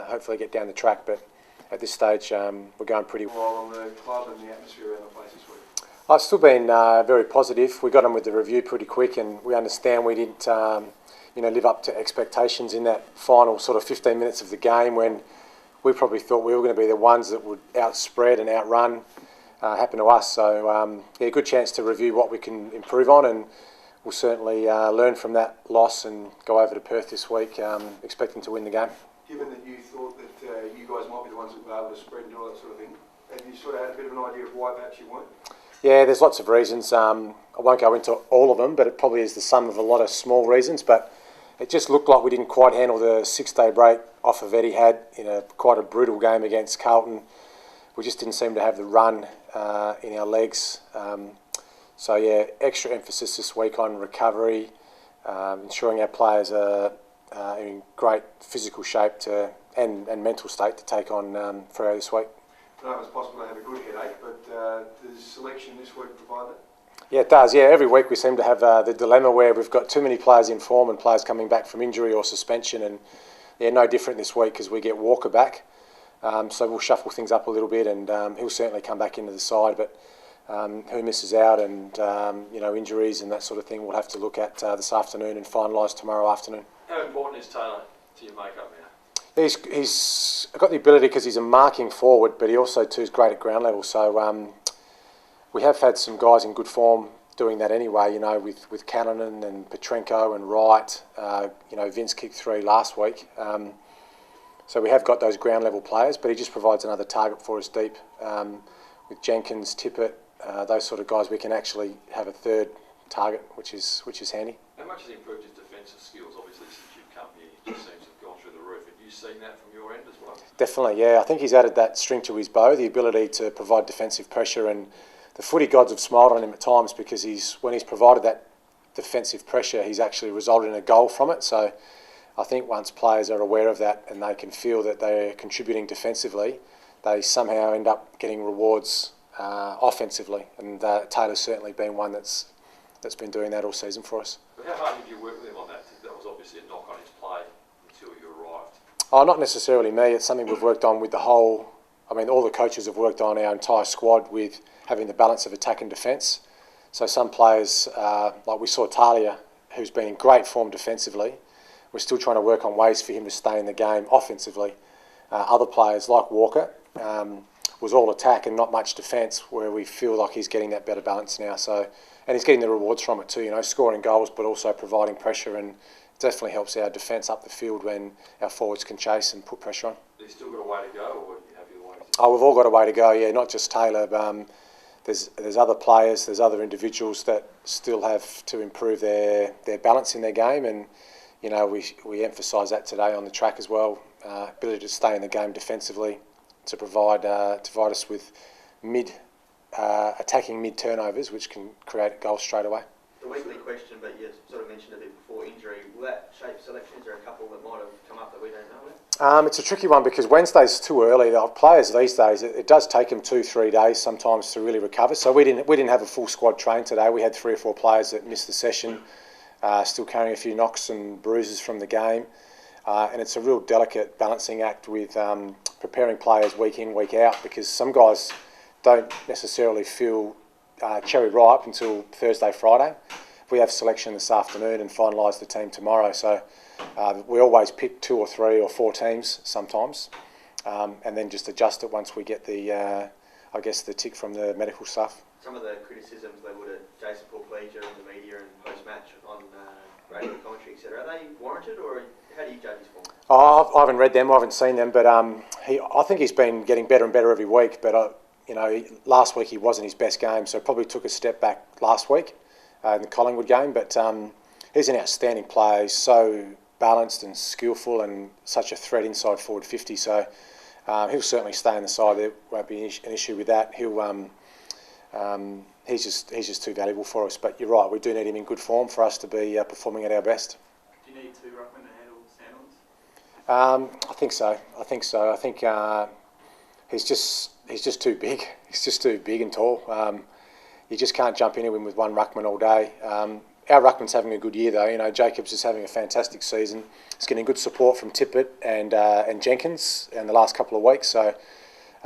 Hopefully get down the track, but at this stage we're going pretty well. On the club and the atmosphere around the place this week? I've still been very positive. We got on with the review pretty quick, and we understand we didn't live up to expectations in that final sort of 15 minutes of the game when we probably thought we were going to be the ones that would outspread and outrun happen to us. So good chance to review what we can improve on, and we'll certainly learn from that loss and go over to Perth this week expecting to win the game. Given that you thought that you guys might be the ones that were able to spread and do all that sort of thing, have you sort of had a bit of an idea of why perhaps you weren't? Yeah, there's lots of reasons. I won't go into all of them, but it probably is the sum of a lot of small reasons. But it just looked like we didn't quite handle the 6-day break off of Etihad in quite a brutal game against Carlton. We just didn't seem to have the run in our legs. Extra emphasis this week on recovery, ensuring our players are in great physical shape and mental state to take on Freo this week. I know it's possible to have a good headache, but does selection this week provide that? Yeah, it does. Yeah, every week we seem to have the dilemma where we've got too many players in form and players coming back from injury or suspension, and no different this week because we get Walker back. So we'll shuffle things up a little bit, and he'll certainly come back into the side, but who misses out and injuries and that sort of thing we'll have to look at this afternoon and finalise tomorrow afternoon. How important is Taylor to your makeup now? He's got the ability because he's a marking forward, but he also too is great at ground level. So we have had some guys in good form doing that anyway. With Cannonen and Petrenko and Wright. Vince kicked 3 last week. So we have got those ground level players, but he just provides another target for us deep. With Jenkins, Tippett, those sort of guys, we can actually have a third target, which is handy. How much has he improved his defensive skills? Obviously, since you've come here, he just seems to have gone through the roof. Have you seen that from your end as well? Definitely, yeah. I think he's added that string to his bow, the ability to provide defensive pressure, and the footy gods have smiled on him at times because when he's provided that defensive pressure, he's actually resulted in a goal from it. So I think once players are aware of that and they can feel that they're contributing defensively, they somehow end up getting rewards offensively, and Taylor's certainly been one that's been doing that all season for us. But how hard did you work with him on that? That was obviously a knock on his play until you arrived. Oh, not necessarily me. It's something we've worked on with all the coaches have worked on, our entire squad, with having the balance of attack and defence. So some players, like we saw Talia, who's been in great form defensively, we're still trying to work on ways for him to stay in the game offensively. Other players like Walker was all attack and not much defence, where we feel like he's getting that better balance now. So, and he's getting the rewards from it too, scoring goals but also providing pressure, and it definitely helps our defence up the field when our forwards can chase and put pressure on. Have you still got a way to go, or have you always? Oh, we've all got a way to go, yeah, not just Taylor. There's other players, there's other individuals that still have to improve their balance in their game, and we emphasise that today on the track as well. Ability to stay in the game defensively, to provide us with attacking mid turnovers, which can create goals straight away. The weekly question, but you sort of mentioned a bit before injury. Will that shape selection? Is there a couple that might have come up that we don't know about? It's a tricky one because Wednesday's too early. The players these days, it does take them 2-3 days sometimes to really recover. So we didn't have a full squad train today. We had 3 or 4 players that missed the session, still carrying a few knocks and bruises from the game. And it's a real delicate balancing act with preparing players week in, week out, because some guys don't necessarily feel cherry ripe until Thursday, Friday. We have selection this afternoon and finalise the team tomorrow. So we always pick 2 or 3 or 4 teams sometimes, and then just adjust it once we get the tick from the medical staff. Some of the criticisms leveled at Jason Paul-Pleasure in the media and post-match on radio commentary, etc. Are they warranted, or how do you judge his form? I haven't read them, I haven't seen them, but I think he's been getting better and better every week. But last week he wasn't his best game, so probably took a step back last week in the Collingwood game. But he's an outstanding player. He's so balanced and skillful and such a threat inside forward 50. So he'll certainly stay in the side. There won't be an issue with that. He's just too valuable for us. But you're right, we do need him in good form for us to be performing at our best. Do you need 2 ruckmen to handle Sandlands? I think so. I think he's just too big. He's just too big and tall. You just can't jump into him with one ruckman all day. our ruckman's having a good year though. You know, Jacobs is having a fantastic season. He's getting good support from Tippett and Jenkins in the last couple of weeks. So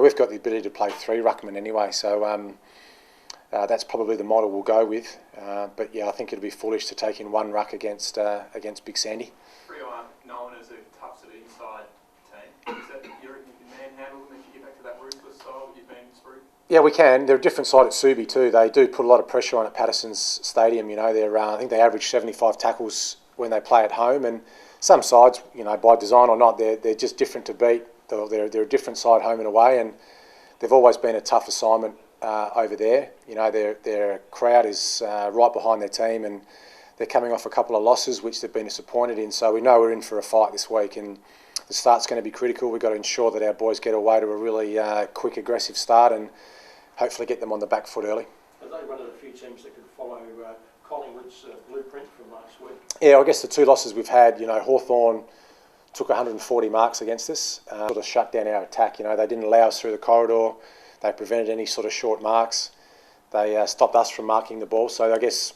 we've got the ability to play 3 ruckmen anyway. So that's probably the model we'll go with. But yeah, I think it'd be foolish to take in 1 ruck against Big Sandy. Freo aren't known as a tough sort of inside team. Is that you reckon you can manhandle them if you get back to that ruthless style that you've been through? Yeah, we can. They're a different side at Subi too. They do put a lot of pressure on at Patterson's Stadium. You know, I think they average 75 tackles when they play at home, and some sides, you know, by design or not, they're just different to beat. They're a different side home and away, and they've always been a tough assignment over there. You know, their crowd is right behind their team, and they're coming off a couple of losses which they've been disappointed in. So we know we're in for a fight this week, and the start's going to be critical. We've got to ensure that our boys get away to a really quick, aggressive start, and hopefully get them on the back foot early. Are they one of the few teams that could follow Collingwood's blueprint from last week? Yeah, I guess the 2 losses we've had, you know, Hawthorn took 140 marks against us, sort of shut down our attack. You know, they didn't allow us through the corridor. They prevented any sort of short marks. They stopped us from marking the ball. So I guess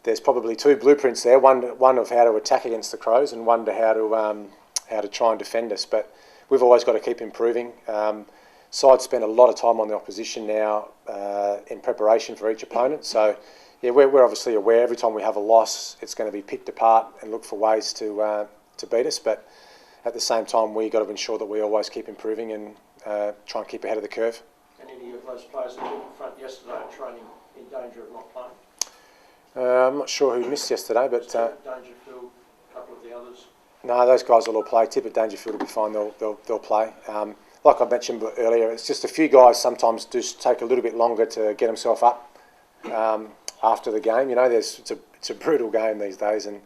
there's probably 2 blueprints there. One of how to attack against the Crows, and one to how to try and defend us. But we've always got to keep improving. Sides spend a lot of time on the opposition now in preparation for each opponent. So yeah, we're obviously aware every time we have a loss, it's going to be picked apart and look for ways to beat us. But at the same time, we've got to ensure that we always keep improving and try and keep ahead of the curve. And any of those players that were in front yesterday at training in danger of not playing? I'm not sure who missed yesterday, but Dangerfield, a couple of the others. No, those guys will all play. Tippett, Dangerfield will be fine. They'll play. Like I mentioned earlier, it's just a few guys sometimes do take a little bit longer to get themselves up after the game. You know, it's a brutal game these days, and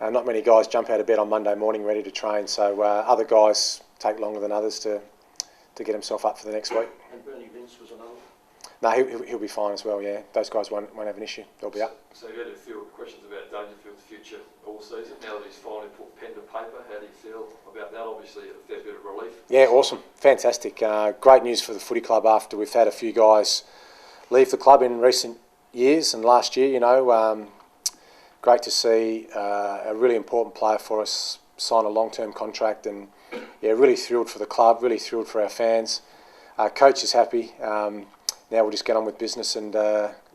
not many guys jump out of bed on Monday morning ready to train. So other guys take longer than others to get himself up for the next week. And Bernie Vince was another? No, he'll be fine as well, yeah. Those guys won't have an issue. They'll be up. So you had a few questions about Dangerfield's future all season. Now that he's finally put pen to paper, how do you feel about that? Obviously a fair bit of relief. Yeah, awesome. Fantastic. Great news for the footy club after we've had a few guys leave the club in recent years and last year, you know. Great to see a really important player for us sign a long-term contract, and yeah, really thrilled for the club, really thrilled for our fans. Coach is happy. Now we'll just get on with business and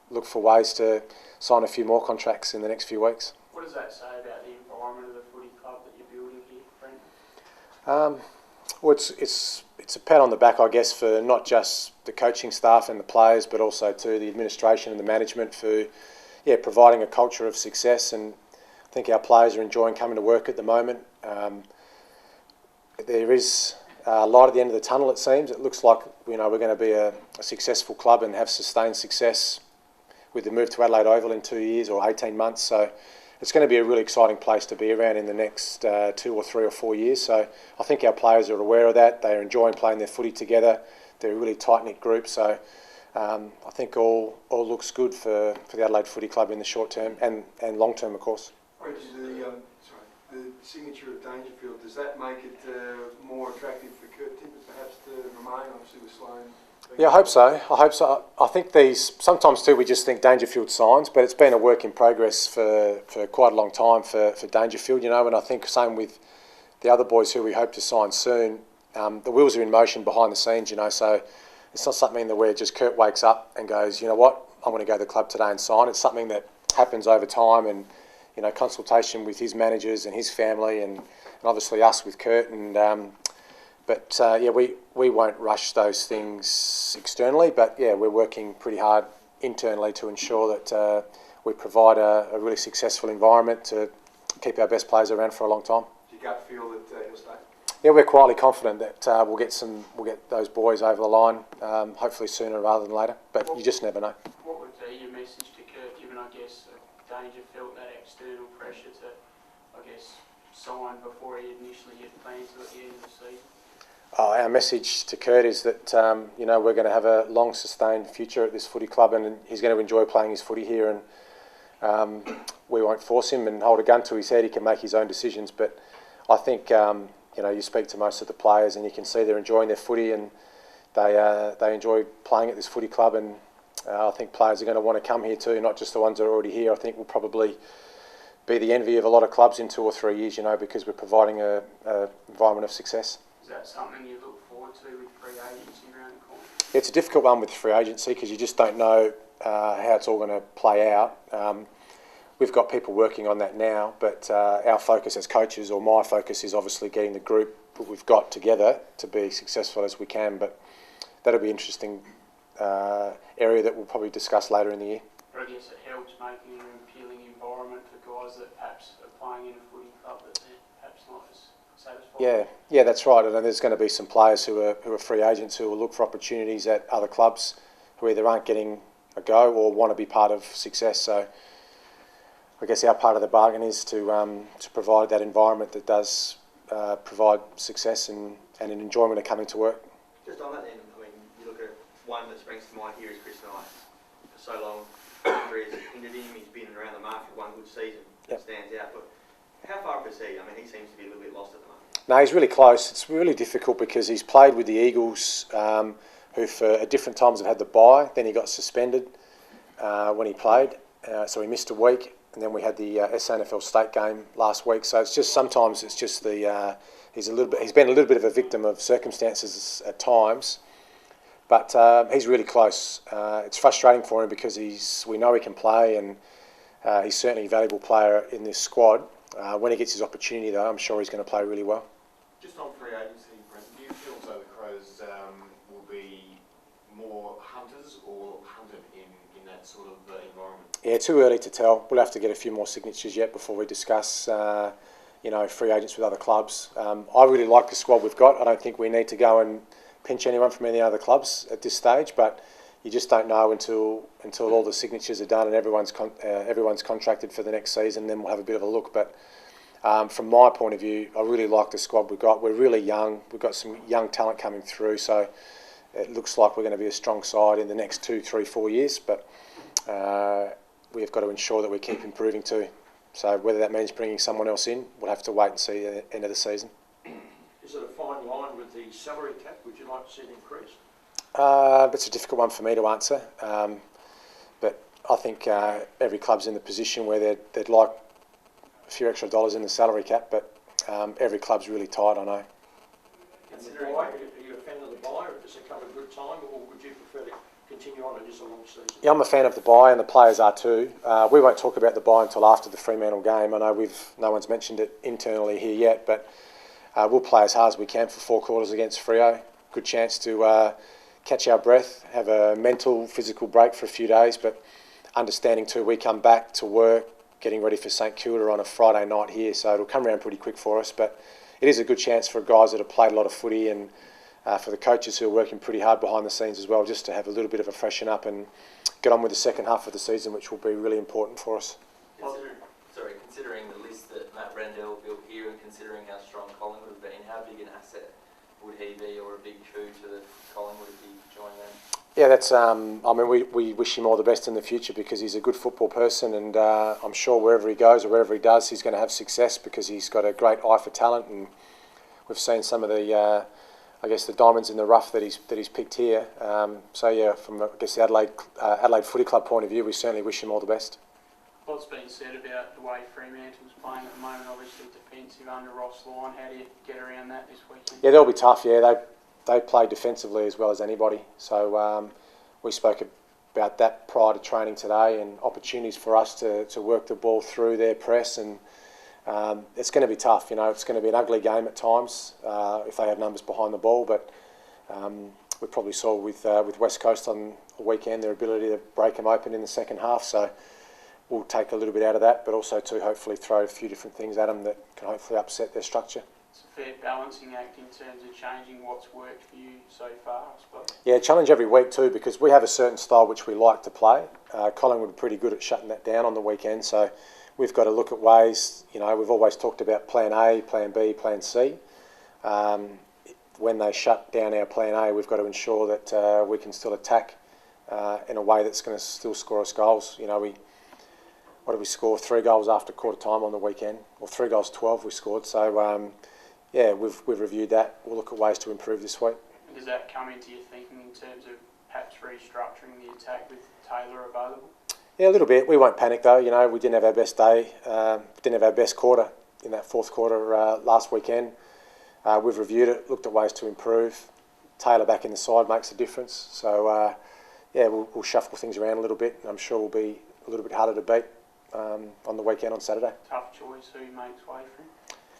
look for ways to sign a few more contracts in the next few weeks. What does that say about the environment of the footy club that you're building here, Brenton? Well, it's a pat on the back, I guess, for not just the coaching staff and the players, but also to the administration and the management for providing a culture of success. And I think our players are enjoying coming to work at the moment. There is a light at the end of the tunnel, it seems. It looks like we're going to be a successful club and have sustained success with the move to Adelaide Oval in 2 years or 18 months. So it's going to be a really exciting place to be around in the next 2 or 3 or 4 years. So I think our players are aware of that. They're enjoying playing their footy together. They're a really tight-knit group. So I think all looks good for the Adelaide Footy Club in the short term and long term, of course. The signature of Dangerfield, does that make it more attractive for Kurt Tippett perhaps to remain, obviously with Sloane? Yeah, I hope so. I think sometimes too we just think Dangerfield signs, but it's been a work in progress for quite a long time for Dangerfield, you know, and I think same with the other boys who we hope to sign soon. The wheels are in motion behind the scenes, you know, so it's not something that where just Kurt wakes up and goes, you know what, I want to go to the club today and sign. It's something that happens over time and, you know, consultation with his managers and his family and obviously us with Kurt. And we won't rush those things externally, but yeah, we're working pretty hard internally to ensure that we provide a really successful environment to keep our best players around for a long time. Do you gut feel that he'll stay? Yeah, we're quietly confident that we'll get those boys over the line, hopefully sooner rather than later. But you just never know. What would be your message to Kurt, given I guess Dangerfield that external pressure to, I guess, sign before he initially had planned to at the end of the season? Our message to Kurt is that you know, we're going to have a long sustained future at this footy club, and he's going to enjoy playing his footy here, and we won't force him and hold a gun to his head. He can make his own decisions, but I think you know, you speak to most of the players and you can see they're enjoying their footy and they enjoy playing at this footy club, and I think players are going to want to come here too, not just the ones that are already here. I think we'll probably be the envy of a lot of clubs in 2 or 3 years, because we're providing a environment of success. Is that something you look forward to with free agency around the corner? It's a difficult one with free agency because you just don't know how it's all going to play out. We've got people working on that now, but our focus as coaches, or my focus, is obviously getting the group that we've got together to be successful as we can. But that'll be an interesting area that we'll probably discuss later in the year. But I guess it helps making an appealing environment for guys that perhaps are playing in a footy club that they're perhaps not as satisfied. Yeah, that's right. And there's going to be some players who are free agents who will look for opportunities at other clubs who either aren't getting a go or want to be part of success. So I guess our part of the bargain is to provide that environment that does provide success and an enjoyment of coming to work. Just on that then, I mean, you look at one that springs to mind here is Chris Knight. For so long, injuries hindered him. He's been around the mark for one good season. That stands out. But how far is he? I mean, he seems to be a little bit lost at the moment. No, he's really close. It's really difficult because he's played with the Eagles, who for at different times have had the bye. Then he got suspended when he played, so he missed a week. And then we had the SANFL state game last week. So it's just sometimes it's just the he's been a little bit of a victim of circumstances at times. But he's really close. It's frustrating for him because we know he can play, and he's certainly a valuable player in this squad. When he gets his opportunity, though, I'm sure he's going to play really well. Just on free agency, Brenton, do you feel as though the Crows will be more hunters or hunted in that sort of environment? Yeah, too early to tell. We'll have to get a few more signatures yet before we discuss, free agents with other clubs. I really like the squad we've got. I don't think we need to go and pinch anyone from any other clubs at this stage, but you just don't know until all the signatures are done and everyone's contracted for the next season. Then we'll have a bit of a look. But from my point of view, I really like the squad we've got. We're really young. We've got some young talent coming through, so it looks like we're going to be a strong side in the next 2, 3, 4 years. But we've got to ensure that we keep improving too. So whether that means bringing someone else in, we'll have to wait and see at the end of the season. Is it a fine line with the salary cap? Would you like to see it increased? It's a difficult one for me to answer. But I think every club's in the position where they'd like a few extra dollars in the salary cap, but every club's really tight, I know. And the buy, are you a fan of the buy, or does it come at a good time, or would you prefer to continue on it just a long season? Yeah, I'm a fan of the buy, and the players are too. We won't talk about the buy until after the Fremantle game. I know no one's mentioned it internally here yet, but we'll play as hard as we can for 4 quarters against Freo. Good chance to catch our breath, have a mental, physical break for a few days, but understanding too, we come back to work, getting ready for St Kilda on a Friday night here, so it'll come around pretty quick for us. But it is a good chance for guys that have played a lot of footy, and for the coaches who are working pretty hard behind the scenes as well, just to have a little bit of a freshen up and get on with the second half of the season, which will be really important for us. Considering the list that Matt Rendell built here, and considering how strong Collingwood have been, how big an asset would he be, or a big coup to the Collingwood if he joined them? Yeah, that's. We wish him all the best in the future because he's a good football person, and I'm sure wherever he goes or wherever he does, he's going to have success because he's got a great eye for talent, and we've seen some of the, the diamonds in the rough that he's picked here. So yeah, from the Adelaide Footy Club point of view, we certainly wish him all the best. What's been said about the way Fremantle's playing at the moment, obviously defensive under Ross Lyon, how do you get around that this weekend? Yeah, they'll be tough, yeah. They play defensively as well as anybody. So we spoke about that prior to training today, and opportunities for us to work the ball through their press, and it's going to be tough. It's going to be an ugly game at times if they have numbers behind the ball, but we probably saw with West Coast on the weekend their ability to break them open in the second half. So we'll take a little bit out of that, but also to hopefully throw a few different things at them that can hopefully upset their structure. It's a fair balancing act in terms of changing what's worked for you so far, I suppose. Yeah, challenge every week too, because we have a certain style which we like to play. Collingwood are pretty good at shutting that down on the weekend, so we've got to look at ways. We've always talked about plan A, plan B, plan C. When they shut down our plan A, we've got to ensure that we can still attack in a way that's going to still score us goals. What did we score? 3 goals after quarter time on the weekend, or 3 goals 12 we scored. So we've reviewed that. We'll look at ways to improve this week. And does that come into your thinking in terms of perhaps restructuring the attack with Taylor available? Yeah, a little bit. We won't panic though. You know, we didn't have our best day, didn't have our best quarter in that fourth quarter last weekend. We've reviewed it, looked at ways to improve. Taylor back in the side makes a difference. So yeah, we'll shuffle things around a little bit. I'm sure we'll be a little bit harder to beat on the weekend on Saturday. Tough choice. Who makes way for him?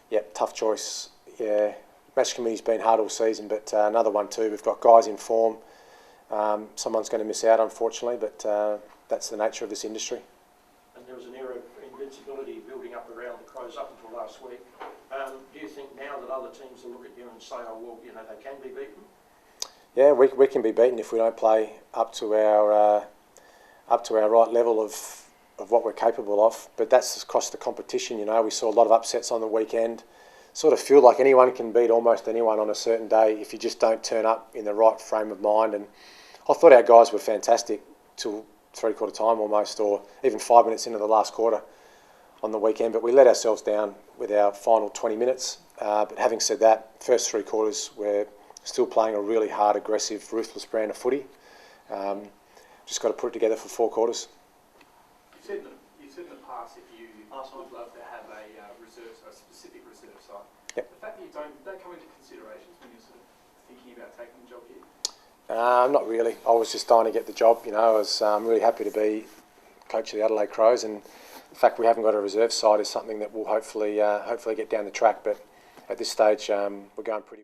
Yeah, tough choice. Yeah, match committee's been hard all season, but another one too. We've got guys in form. Someone's going to miss out, unfortunately, but that's the nature of this industry. And there was an era of invincibility building up around the Crows up until last week. Do you think now that other teams will look at you and say, oh, well, you know, they can be beaten? Yeah, we can be beaten if we don't play up to our right level of what we're capable of. But that's across the competition, you know. We saw a lot of upsets on the weekend. Sort of feel like anyone can beat almost anyone on a certain day if you just don't turn up in the right frame of mind. And I thought our guys were fantastic till three-quarter time almost, or even 5 minutes into the last quarter on the weekend. But we let ourselves down with our final 20 minutes. But having said that, first three quarters we're still playing a really hard, aggressive, ruthless brand of footy. Just got to put it together for 4 quarters. You said in the past if you would love to have a specific reserve side. Yep. The fact that you don't, did that come into considerations when you're sort of thinking about taking the job here? Not really. I was just dying to get the job. You know, I was really happy to be coach of the Adelaide Crows, and the fact we haven't got a reserve side is something that we'll hopefully get down the track. But at this stage, we're going pretty.